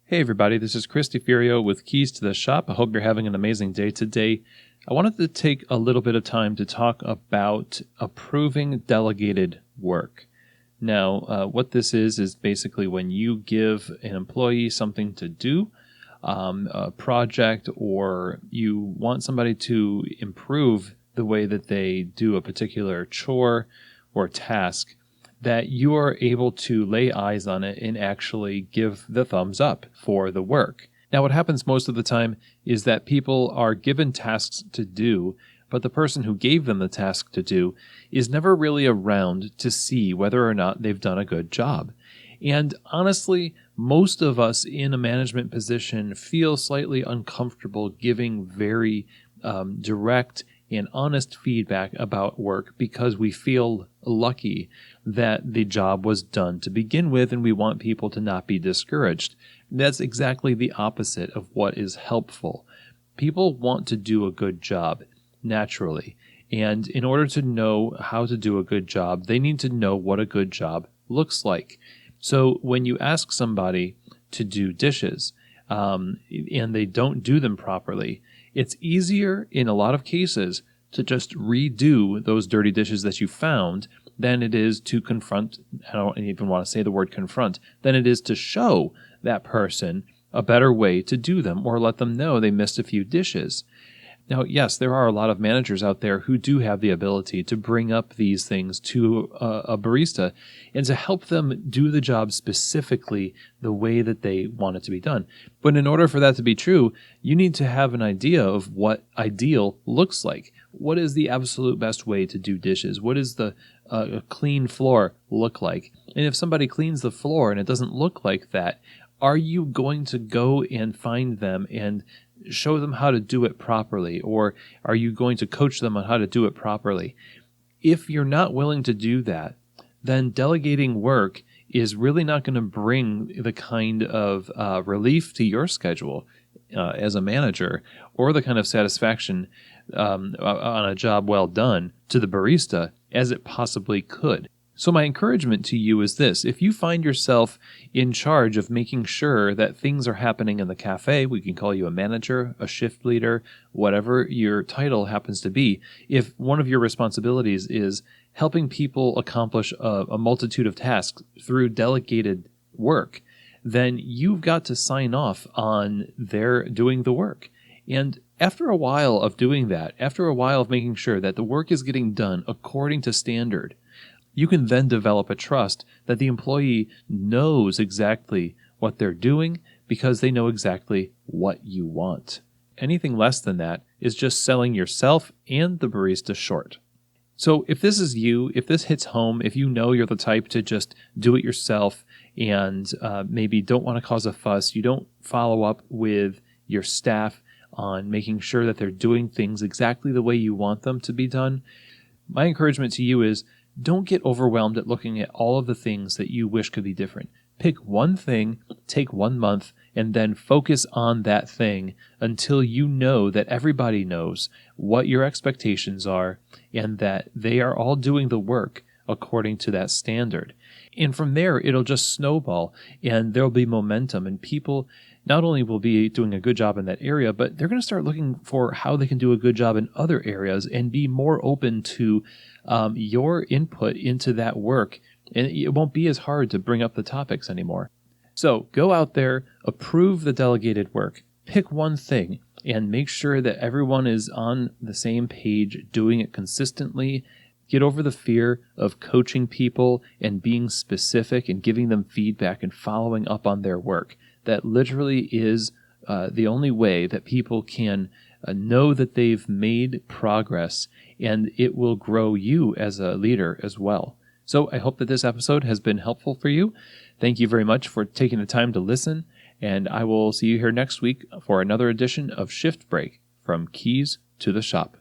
Hey everybody, this is Chris DeFurio with Keys to the Shop. I hope you're having an amazing day today. I wanted to take a little bit of time to talk about approving delegated work. Now, what this is basically when you give an employee something to do, a project, or you want somebody to improve the way that they do a particular chore or task, that you are able to lay eyes on it and actually give the thumbs up for the work. Now, what happens most of the time is that people are given tasks to do, but the person who gave them the task to do is never really around to see whether or not they've done a good job. And honestly, most of us in a management position feel slightly uncomfortable giving very direct and honest feedback about work because we feel lucky that the job was done to begin with, and we want people to not be discouraged. That's exactly the opposite of what is helpful. People want to do a good job naturally, and in order to know how to do a good job, they need to know what a good job looks like. So when you ask somebody to do dishes and they don't do them properly, it's easier in a lot of cases to just redo those dirty dishes that you found than it is to confront, I don't even want to say the word confront, than it is to show that person a better way to do them or let them know they missed a few dishes. Now, yes, there are a lot of managers out there who do have the ability to bring up these things to a barista and to help them do the job specifically the way that they want it to be done. But in order for that to be true, you need to have an idea of what ideal looks like. What is the absolute best way to do dishes? What does the clean floor look like? And if somebody cleans the floor and it doesn't look like that, are you going to go and find them and show them how to do it properly, or are you going to coach them on how to do it properly? If you're not willing to do that, then delegating work is really not going to bring the kind of relief to your schedule as a manager, or the kind of satisfaction on a job well done to the barista as it possibly could. So my encouragement to you is this: if you find yourself in charge of making sure that things are happening in the cafe, we can call you a manager, a shift leader, whatever your title happens to be. If one of your responsibilities is helping people accomplish a multitude of tasks through delegated work, then you've got to sign off on their doing the work. And after a while of doing that, after a while of making sure that the work is getting done according to standard, you can then develop a trust that the employee knows exactly what they're doing because they know exactly what you want. Anything less than that is just selling yourself and the barista short. So if this is you, if this hits home, if you know you're the type to just do it yourself and maybe don't want to cause a fuss, you don't follow up with your staff on making sure that they're doing things exactly the way you want them to be done, my encouragement to you is don't get overwhelmed at looking at all of the things that you wish could be different. Pick one thing, take 1 month, and then focus on that thing until you know that everybody knows what your expectations are and that they are all doing the work according to that standard. And from there, it'll just snowball and there'll be momentum, and people not only will be doing a good job in that area, but they're going to start looking for how they can do a good job in other areas and be more open to your input into that work. And it won't be as hard to bring up the topics anymore. So go out there, approve the delegated work, pick one thing, and make sure that everyone is on the same page, doing it consistently. Get over the fear of coaching people and being specific and giving them feedback and following up on their work. That literally is the only way that people can know that they've made progress, and it will grow you as a leader as well. So I hope that this episode has been helpful for you. Thank you very much for taking the time to listen, and I will see you here next week for another edition of Shift Break from Keys to the Shop.